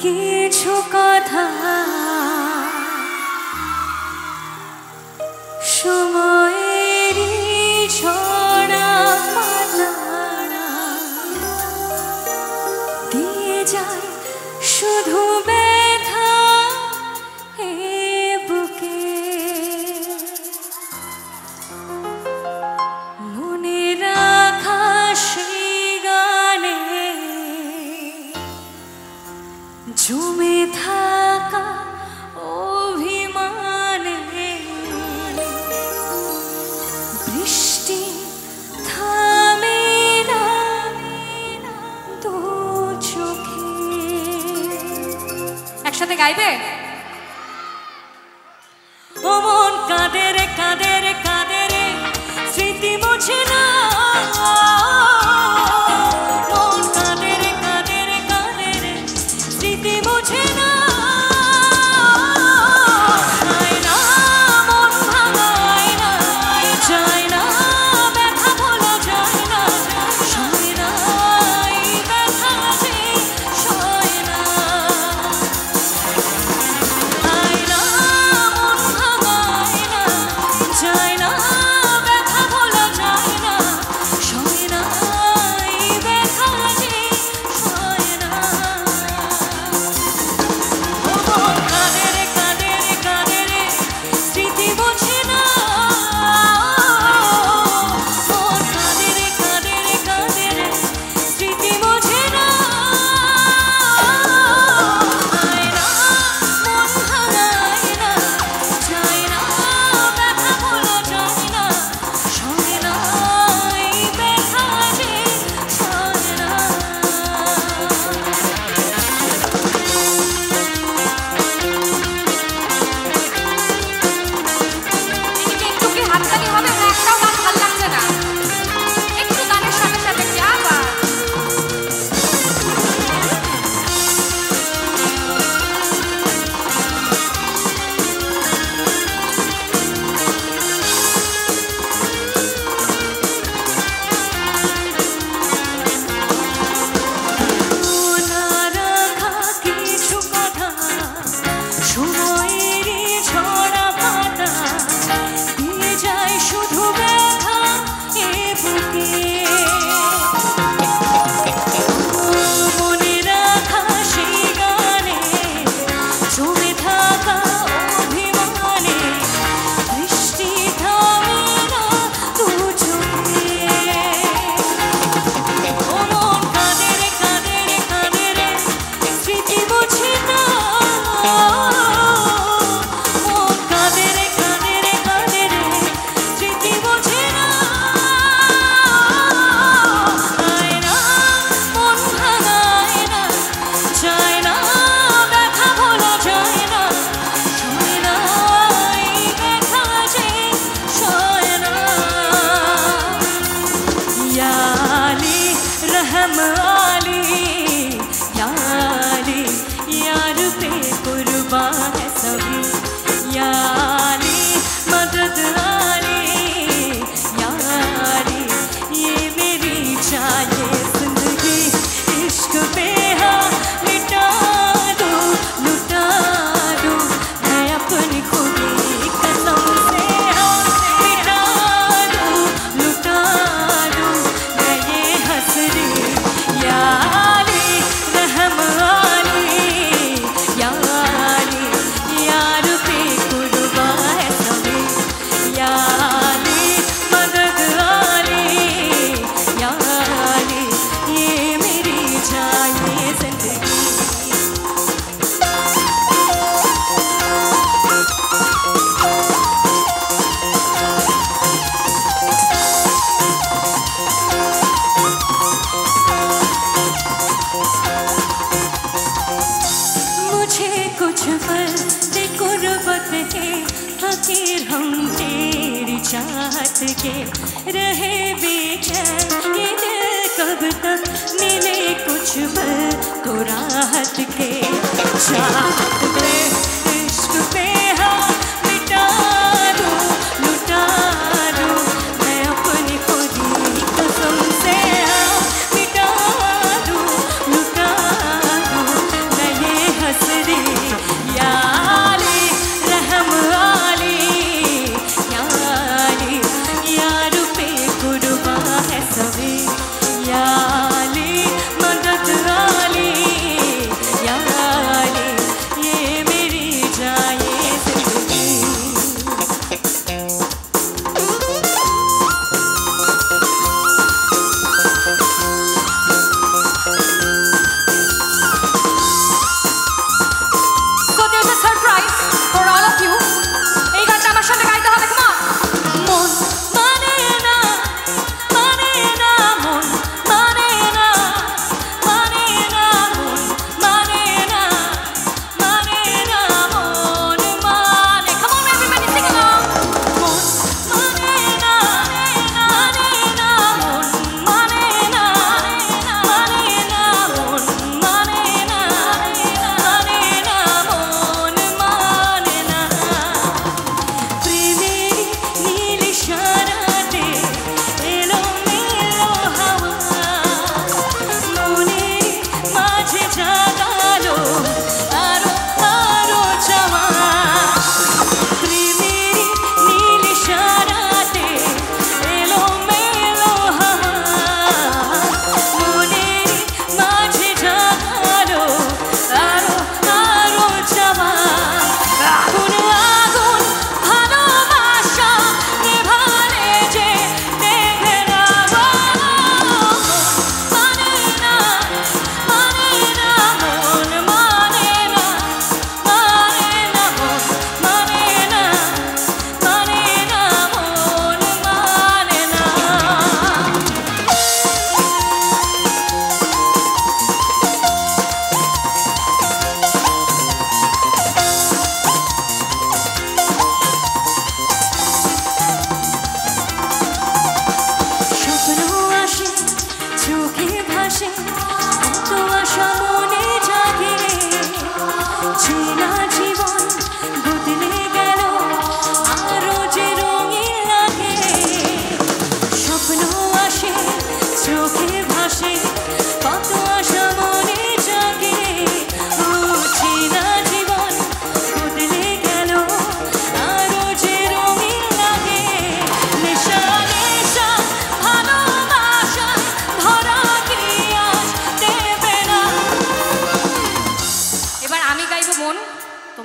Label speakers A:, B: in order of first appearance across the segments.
A: কিছু কথা সময়েরই ঝরা পাতা দিয়ে যায় শুধু ব্যথা এ বুকে মনে রাখা সেই গানে জমে থাকা অভিমানে বৃষ্টি থামে না দু চোখে। একসাথে গাইবে? ও মন কাঁদে রে কাঁদে রে কাঁদে রে স্মৃতি মুছে না। মন কাঁদে রে কাঁদে রে কাঁদে রে স্মৃতি মুছে না। যায় না মন ভাঙায় না, যায় না ব্যথা ভোলা যায় না, সয় না এই ব্যথা যে সয় না। যায় না মন ভাঙায় না, যায় না ব্যথা ভোলা যায় না, সয় না এই ব্যথা যে সয় না। ও মন কাঁদে রে কাঁদে রে কাঁদে রে স্মৃতি বোঝে না। মন কাঁদে রে কাঁদে রে কাঁদে রে স্মৃতি বোঝে না। আয় না মন ভাঙায় না, যায় না ব্যথা ভোলা যায় না, সয় না এই ব্যথা যে সয় না। এদিকে একটু কি হাততালি হবে না? একটাও গান ভাল লাগছে না, একটু গানের সাথে সাথে কি আবার না রাখা কিছু কথা সময়েরই ঝরা পাতা দিয়ে যায় শুধু ব্যথা এ বুকে। মনে রাখা সেই গানে জমে থাকা অভিমানে বৃষ্টি থামে না দু চোখে। ও মন কাঁদে রে কাঁদে রে কাঁদে রে স্মৃতি বোঝে না। মন কাঁদে রে কাঁদে রে কাঁদে রে স্মৃতি বোঝে না। আয় না মন ভাঙায় না, যায় না ব্যথা ভোলা যায় না, সয় না এই ব্যথা যে সয় না। या अली रहम अली, या अली यार पे कुर्बान है सभी, या अली मदद अली, या अली ये मेरी चाहिए जिंदगी। इश्क पे हाँ मिटा दूँ लुटा दूँ मैं अपनी खुदी कसम से, हाँ मिटा दूँ लुटा दूँ मैं ये हसरी। या अली रहम अली, या अली यार पे कुर्बान है सभी, या अली मदद अली, या अली ये मेरी चाहिए जिंदगी। मुझे कुछ पल दे कुर्बत के, फकीर हम तेरी चाहत के, रहे बेचैन ये दिल कब तक, मिले कुछ पल तो राहत के। चाहत पे इश्क पे हाँ मिटा दूँ लुटा दूँ मैं अपनी खुदी कसम से, हाँ मिटा दूँ लुटा दूँ मैं ये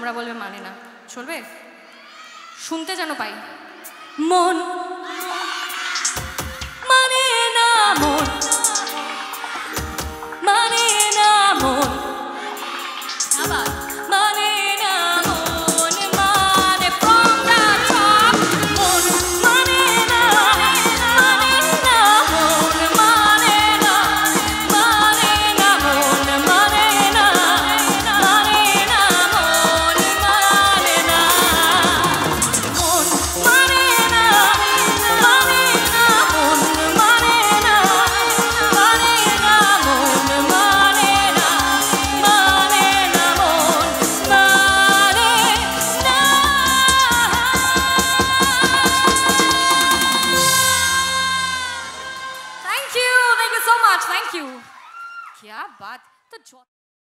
A: তোমরা বলবে মানে না, চলবে? শুনতে যেন পাই। মন মানে না, মন